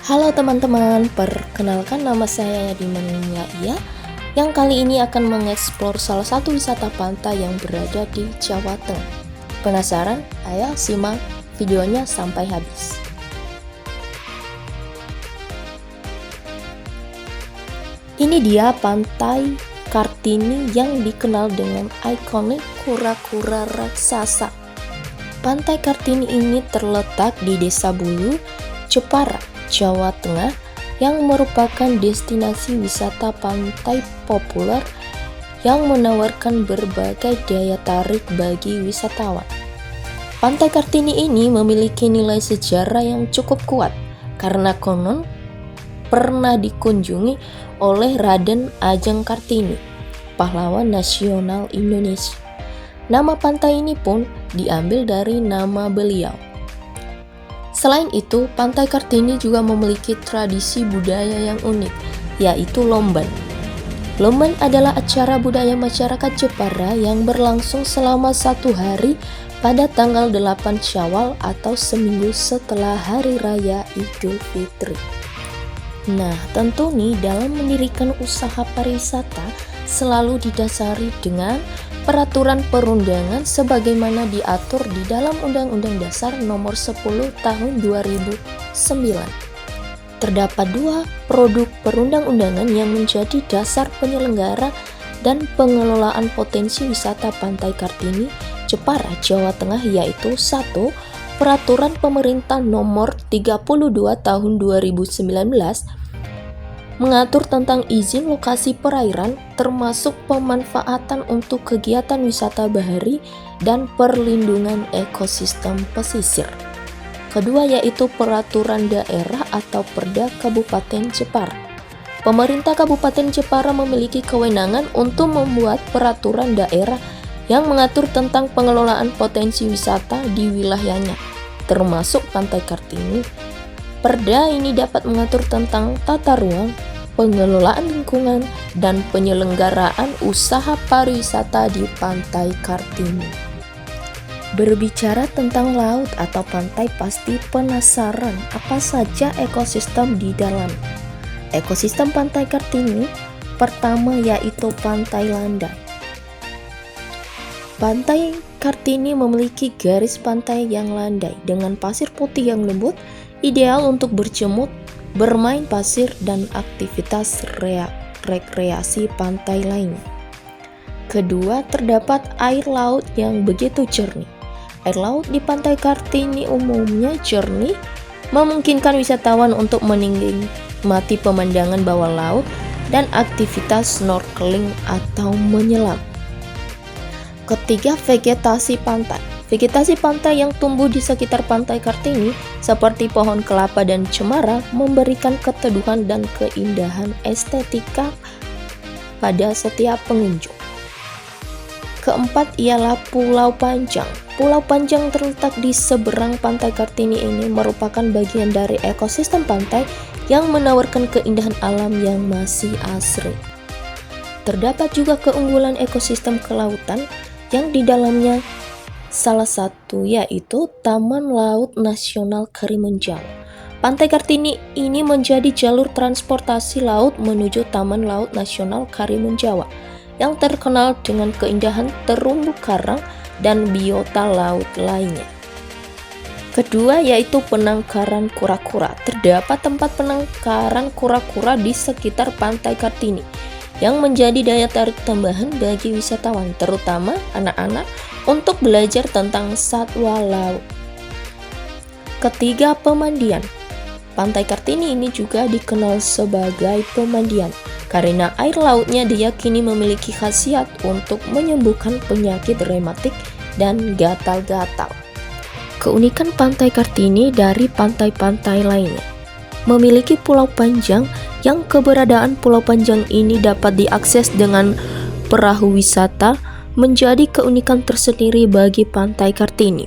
Halo teman-teman, perkenalkan nama saya Yadiman Mulia yang kali ini akan mengeksplor salah satu wisata pantai yang berada di Jawa Tengah. Penasaran? Ayo simak videonya sampai habis. Ini dia Pantai Kartini yang dikenal dengan ikonik kura-kura raksasa. Pantai Kartini ini terletak di Desa Bulu, Jepara, Jawa Tengah, yang merupakan destinasi wisata pantai populer yang menawarkan berbagai daya tarik bagi wisatawan. Pantai Kartini ini memiliki nilai sejarah yang cukup kuat karena konon pernah dikunjungi oleh Raden Ajeng Kartini, pahlawan nasional Indonesia. Nama pantai ini pun diambil dari nama beliau. Selain itu, Pantai Kartini juga memiliki tradisi budaya yang unik, yaitu Lomban. Lomban adalah acara budaya masyarakat Jepara yang berlangsung selama 1 hari pada tanggal 8 Syawal atau seminggu setelah Hari Raya Idul Fitri. Nah, tentu nih dalam mendirikan usaha pariwisata selalu didasari dengan peraturan perundangan sebagaimana diatur di dalam Undang-Undang Dasar Nomor 10 Tahun 2009. Terdapat 2 produk perundang-undangan yang menjadi dasar penyelenggara dan pengelolaan potensi wisata Pantai Kartini, Jepara, Jawa Tengah, yaitu 1. Peraturan Pemerintah Nomor 32 Tahun 2019 mengatur tentang izin lokasi perairan termasuk pemanfaatan untuk kegiatan wisata bahari dan perlindungan ekosistem pesisir. Kedua yaitu Peraturan Daerah atau Perda Kabupaten Jepara. Pemerintah Kabupaten Jepara memiliki kewenangan untuk membuat peraturan daerah yang mengatur tentang pengelolaan potensi wisata di wilayahnya, termasuk Pantai Kartini. Perda ini dapat mengatur tentang tata ruang, pengelolaan lingkungan, dan penyelenggaraan usaha pariwisata di Pantai Kartini. Berbicara tentang laut atau pantai, pasti penasaran apa saja ekosistem di dalam. Ekosistem Pantai Kartini pertama yaitu Pantai Landai. Pantai Kartini memiliki garis pantai yang landai dengan pasir putih yang lembut, ideal untuk berjemur, bermain pasir, dan aktivitas rekreasi pantai lainnya. Kedua, terdapat air laut yang begitu jernih. Air laut di Pantai Kartini umumnya jernih, memungkinkan wisatawan untuk menikmati pemandangan bawah laut dan aktivitas snorkeling atau menyelam. Ketiga, vegetasi pantai. Vegetasi pantai yang tumbuh di sekitar Pantai Kartini seperti pohon kelapa dan cemara memberikan keteduhan dan keindahan estetika pada setiap pengunjung. Keempat ialah Pulau Panjang. Pulau Panjang terletak di seberang Pantai Kartini ini merupakan bagian dari ekosistem pantai yang menawarkan keindahan alam yang masih asri. Terdapat juga keunggulan ekosistem kelautan yang di dalamnya salah satu yaitu Taman Laut Nasional Karimunjawa. Pantai Kartini ini menjadi jalur transportasi laut menuju Taman Laut Nasional Karimunjawa yang terkenal dengan keindahan terumbu karang dan biota laut lainnya. Kedua yaitu penangkaran kura-kura. Terdapat tempat penangkaran kura-kura di sekitar Pantai Kartini yang menjadi daya tarik tambahan bagi wisatawan, terutama anak-anak, untuk belajar tentang satwa laut. Ketiga, pemandian. Pantai Kartini ini juga dikenal sebagai pemandian karena air lautnya diyakini memiliki khasiat untuk menyembuhkan penyakit rematik dan gatal-gatal. Keunikan Pantai Kartini dari pantai-pantai lainnya memiliki Pulau Panjang yang keberadaan Pulau Panjang ini dapat diakses dengan perahu wisata menjadi keunikan tersendiri bagi Pantai Kartini.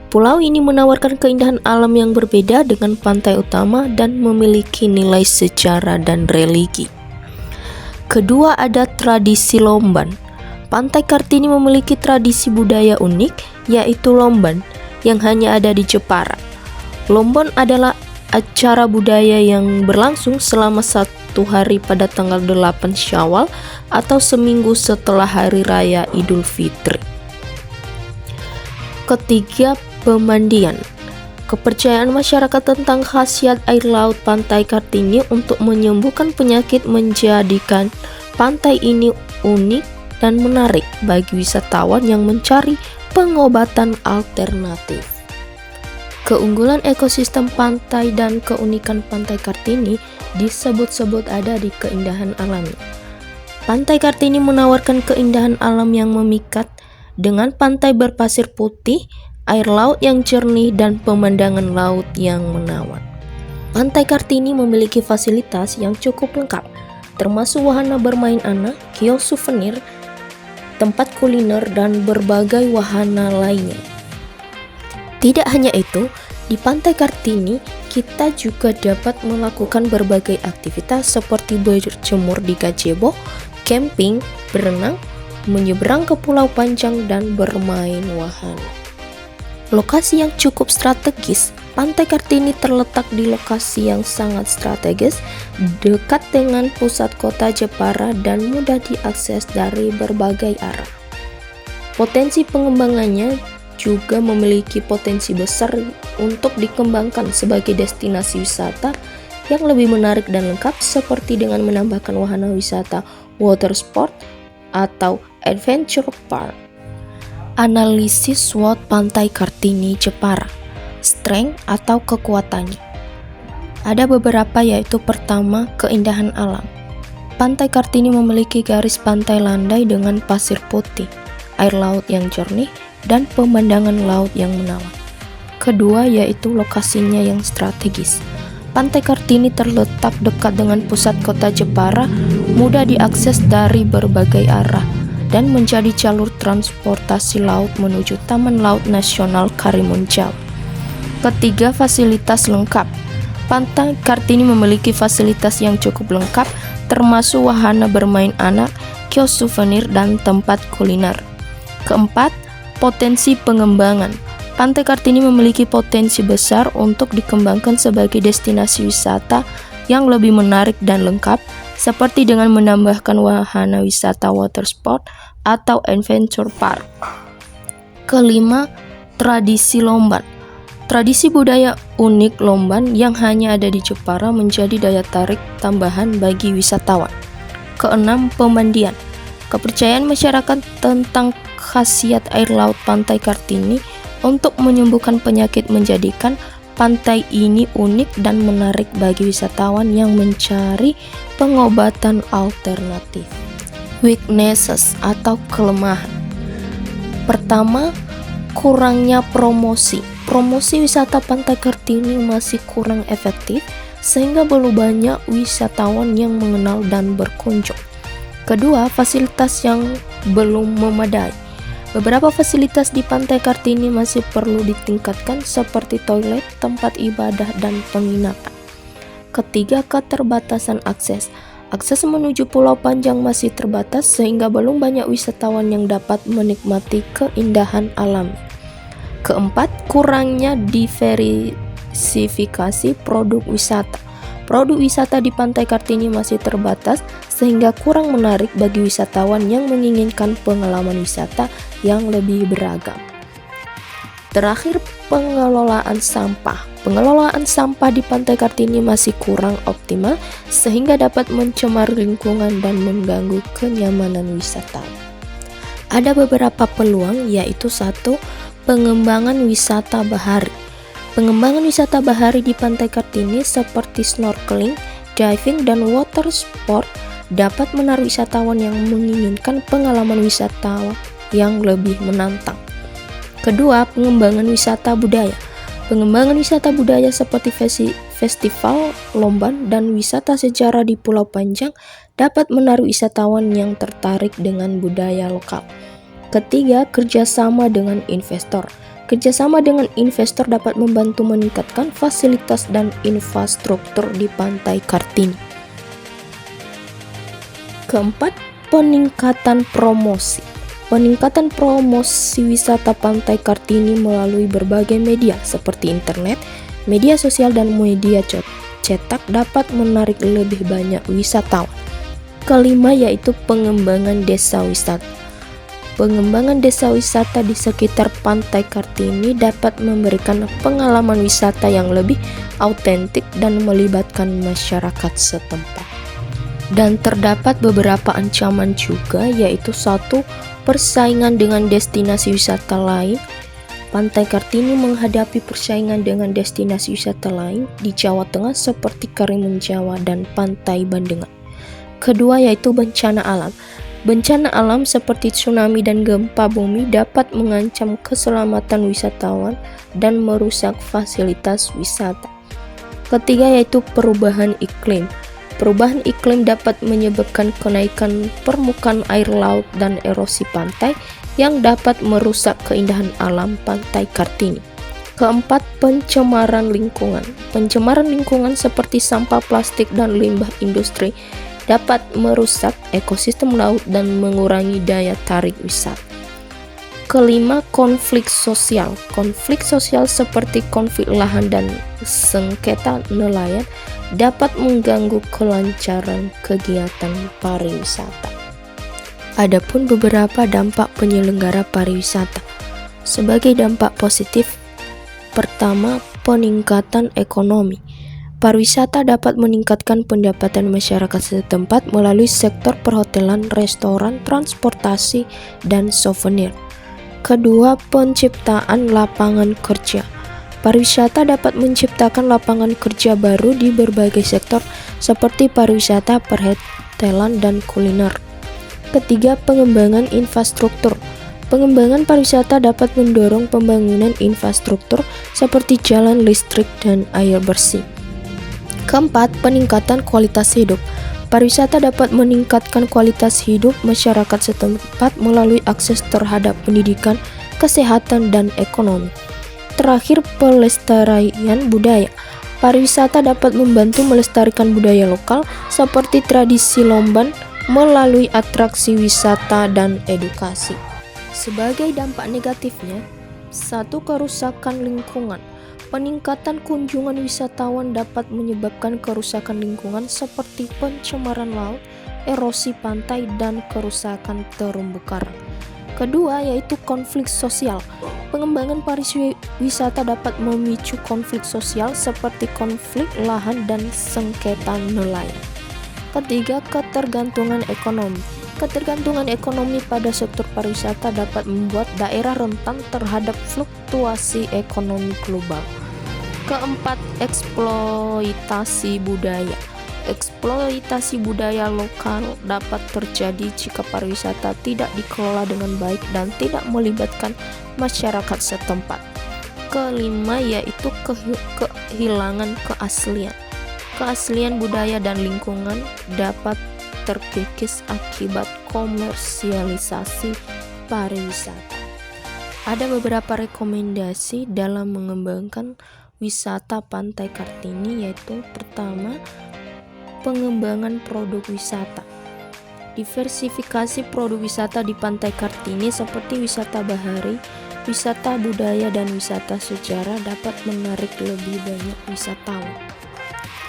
Pulau ini menawarkan keindahan alam yang berbeda dengan pantai utama dan memiliki nilai sejarah dan religi. Kedua ada tradisi Lomban. Pantai Kartini memiliki tradisi budaya unik yaitu Lomban yang hanya ada di Jepara. Lomban adalah acara budaya yang berlangsung selama 1 hari pada tanggal 8 Syawal atau seminggu setelah Hari Raya Idul Fitri. Ketiga, pemandian. Kepercayaan masyarakat tentang khasiat air laut Pantai Kartini untuk menyembuhkan penyakit menjadikan pantai ini unik dan menarik bagi wisatawan yang mencari pengobatan alternatif. Keunggulan ekosistem pantai dan keunikan Pantai Kartini disebut-sebut ada di keindahan alamnya. Pantai Kartini menawarkan keindahan alam yang memikat dengan pantai berpasir putih, air laut yang jernih, dan pemandangan laut yang menawan. Pantai Kartini memiliki fasilitas yang cukup lengkap, termasuk wahana bermain anak, kios souvenir, tempat kuliner, dan berbagai wahana lainnya. Tidak hanya itu, di Pantai Kartini kita juga dapat melakukan berbagai aktivitas seperti berjemur di gazebo, camping, berenang, menyeberang ke Pulau Panjang, dan bermain wahana. Lokasi yang cukup strategis, Pantai Kartini terletak di lokasi yang sangat strategis, dekat dengan pusat kota Jepara dan mudah diakses dari berbagai arah. Potensi pengembangannya juga memiliki potensi besar untuk dikembangkan sebagai destinasi wisata yang lebih menarik dan lengkap, seperti dengan menambahkan wahana wisata water sport atau adventure park. Analisis SWOT Pantai Kartini Jepara, strength atau kekuatannya. Ada beberapa, yaitu pertama, keindahan alam. Pantai Kartini memiliki garis pantai landai dengan pasir putih, air laut yang jernih, dan pemandangan laut yang menawan. Kedua, yaitu lokasinya yang strategis. Pantai Kartini terletak dekat dengan pusat kota Jepara, mudah diakses dari berbagai arah, dan menjadi jalur transportasi laut menuju Taman Laut Nasional Karimun Jawa. Ketiga, fasilitas lengkap. Pantai Kartini memiliki fasilitas yang cukup lengkap, termasuk wahana bermain anak, kios souvenir, dan tempat kuliner. Keempat, potensi pengembangan. Pantai Kartini memiliki potensi besar untuk dikembangkan sebagai destinasi wisata yang lebih menarik dan lengkap, seperti dengan menambahkan wahana wisata water sport atau adventure park. Kelima, tradisi Lomban. Tradisi budaya unik Lomban yang hanya ada di Jepara menjadi daya tarik tambahan bagi wisatawan. Keenam, pemandian. Kepercayaan masyarakat tentang khasiat air laut Pantai Kartini untuk menyembuhkan penyakit menjadikan pantai ini unik dan menarik bagi wisatawan yang mencari pengobatan alternatif. Weaknesses atau kelemahan. Pertama, kurangnya promosi. Promosi wisata Pantai Kartini masih kurang efektif, sehingga belum banyak wisatawan yang mengenal dan berkunjung. Kedua, fasilitas yang belum memadai. Beberapa fasilitas di Pantai Kartini masih perlu ditingkatkan, seperti toilet, tempat ibadah, dan penginapan. Ketiga, keterbatasan akses. Akses menuju Pulau Panjang masih terbatas, sehingga belum banyak wisatawan yang dapat menikmati keindahan alam. Keempat, kurangnya diversifikasi produk wisata. Produk wisata di Pantai Kartini masih terbatas, sehingga kurang menarik bagi wisatawan yang menginginkan pengalaman wisata yang lebih beragam. Terakhir, pengelolaan sampah. Pengelolaan sampah di Pantai Kartini masih kurang optimal, sehingga dapat mencemari lingkungan dan mengganggu kenyamanan wisatawan. Ada beberapa peluang, yaitu 1. Pengembangan wisata bahari. Pengembangan wisata bahari di Pantai Kartini seperti snorkeling, diving, dan water sport dapat menarik wisatawan yang menginginkan pengalaman wisata yang lebih menantang. Kedua, pengembangan wisata budaya. Pengembangan wisata budaya seperti festival Lomban dan wisata sejarah di Pulau Panjang dapat menarik wisatawan yang tertarik dengan budaya lokal. Ketiga, kerjasama dengan investor. Kerjasama dengan investor dapat membantu meningkatkan fasilitas dan infrastruktur di Pantai Kartini. Keempat, peningkatan promosi. Peningkatan promosi wisata Pantai Kartini melalui berbagai media seperti internet, Media sosial dan media cetak dapat menarik lebih banyak wisatawan. Kelima yaitu pengembangan desa wisata. Pengembangan desa wisata di sekitar Pantai Kartini dapat memberikan pengalaman wisata yang lebih autentik dan melibatkan masyarakat setempat. Dan terdapat beberapa ancaman juga, yaitu satu, persaingan dengan destinasi wisata lain. Pantai Kartini menghadapi persaingan dengan destinasi wisata lain di Jawa Tengah seperti Karimun Jawa dan Pantai Bandengan. Kedua yaitu bencana alam. Bencana alam seperti tsunami dan gempa bumi dapat mengancam keselamatan wisatawan dan merusak fasilitas wisata. Ketiga yaitu perubahan iklim. Perubahan iklim dapat menyebabkan kenaikan permukaan air laut dan erosi pantai yang dapat merusak keindahan alam Pantai Kartini. Keempat, pencemaran lingkungan. Pencemaran lingkungan seperti sampah plastik dan limbah industri dapat merusak ekosistem laut dan mengurangi daya tarik wisata. Kelima, konflik sosial. Konflik sosial seperti konflik lahan dan sengketa nelayan dapat mengganggu kelancaran kegiatan pariwisata. Adapun beberapa dampak penyelenggara pariwisata. Sebagai dampak positif, pertama, peningkatan ekonomi. Pariwisata dapat meningkatkan pendapatan masyarakat setempat melalui sektor perhotelan, restoran, transportasi, dan souvenir. Kedua, penciptaan lapangan kerja. Pariwisata dapat menciptakan lapangan kerja baru di berbagai sektor seperti pariwisata, perhotelan, dan kuliner. Ketiga, pengembangan infrastruktur. Pengembangan pariwisata dapat mendorong pembangunan infrastruktur seperti jalan, listrik, dan air bersih. Keempat, peningkatan kualitas hidup. Pariwisata dapat meningkatkan kualitas hidup masyarakat setempat melalui akses terhadap pendidikan, kesehatan, dan ekonomi. Terakhir, pelestarian budaya. Pariwisata dapat membantu melestarikan budaya lokal seperti tradisi Lomban melalui atraksi wisata dan edukasi. Sebagai dampak negatifnya, satu, kerusakan lingkungan. Peningkatan kunjungan wisatawan dapat menyebabkan kerusakan lingkungan seperti pencemaran laut, erosi pantai, dan kerusakan terumbu karang. Kedua yaitu konflik sosial. Pengembangan pariwisata dapat memicu konflik sosial seperti konflik lahan dan sengketa nelayan. Ketiga, ketergantungan ekonomi. Ketergantungan ekonomi pada sektor pariwisata dapat membuat daerah rentan terhadap fluktuasi ekonomi global. Keempat, eksploitasi budaya. Eksploitasi budaya lokal dapat terjadi jika pariwisata tidak dikelola dengan baik dan tidak melibatkan masyarakat setempat. Kelima yaitu kehilangan keaslian. Keaslian budaya dan lingkungan dapat terkikis akibat komersialisasi pariwisata. Ada beberapa rekomendasi dalam mengembangkan wisata Pantai Kartini, yaitu pertama, pengembangan produk wisata. Diversifikasi produk wisata di Pantai Kartini seperti wisata bahari, wisata budaya, dan wisata sejarah dapat menarik lebih banyak wisatawan.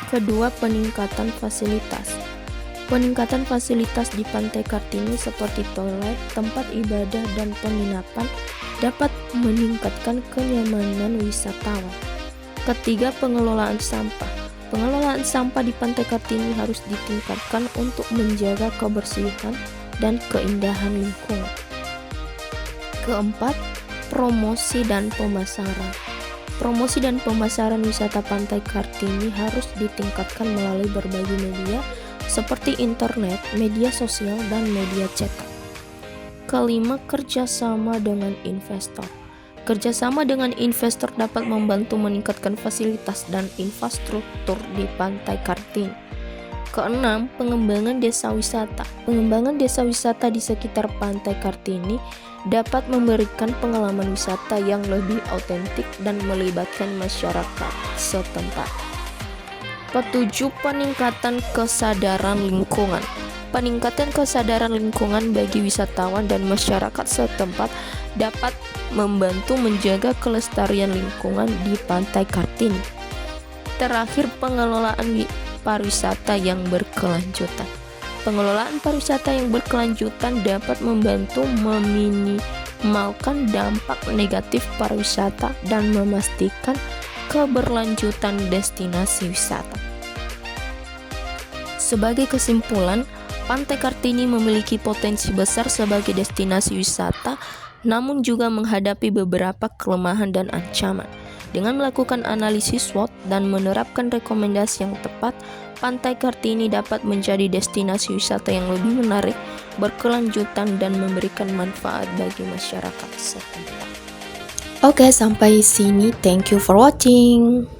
Kedua, peningkatan fasilitas. Peningkatan fasilitas di Pantai Kartini seperti toilet, tempat ibadah, dan penginapan dapat meningkatkan kenyamanan wisatawan. Ketiga, pengelolaan sampah. Pengelolaan sampah di Pantai Kartini harus ditingkatkan untuk menjaga kebersihan dan keindahan lingkungan. Keempat, promosi dan pemasaran. Promosi dan pemasaran wisata Pantai Kartini harus ditingkatkan melalui berbagai media seperti internet, media sosial, dan media cetak. Kelima, kerjasama dengan investor. Kerjasama dengan investor dapat membantu meningkatkan fasilitas dan infrastruktur di Pantai Kartini. Keenam, pengembangan desa wisata. Pengembangan desa wisata di sekitar Pantai Kartini dapat memberikan pengalaman wisata yang lebih autentik dan melibatkan masyarakat setempat. Ketujuh, peningkatan kesadaran lingkungan. Peningkatan kesadaran lingkungan bagi wisatawan dan masyarakat setempat dapat membantu menjaga kelestarian lingkungan di Pantai Kartini. Terakhir, pengelolaan pariwisata yang berkelanjutan. Pengelolaan pariwisata yang berkelanjutan dapat membantu meminimalkan dampak negatif pariwisata dan memastikan keberlanjutan destinasi wisata. Sebagai kesimpulan, Pantai Kartini memiliki potensi besar sebagai destinasi wisata, namun juga menghadapi beberapa kelemahan dan ancaman. Dengan melakukan analisis SWOT dan menerapkan rekomendasi yang tepat, Pantai Kartini dapat menjadi destinasi wisata yang lebih menarik, berkelanjutan, dan memberikan manfaat bagi masyarakat setempat. Oke, sampai sini. Thank you for watching.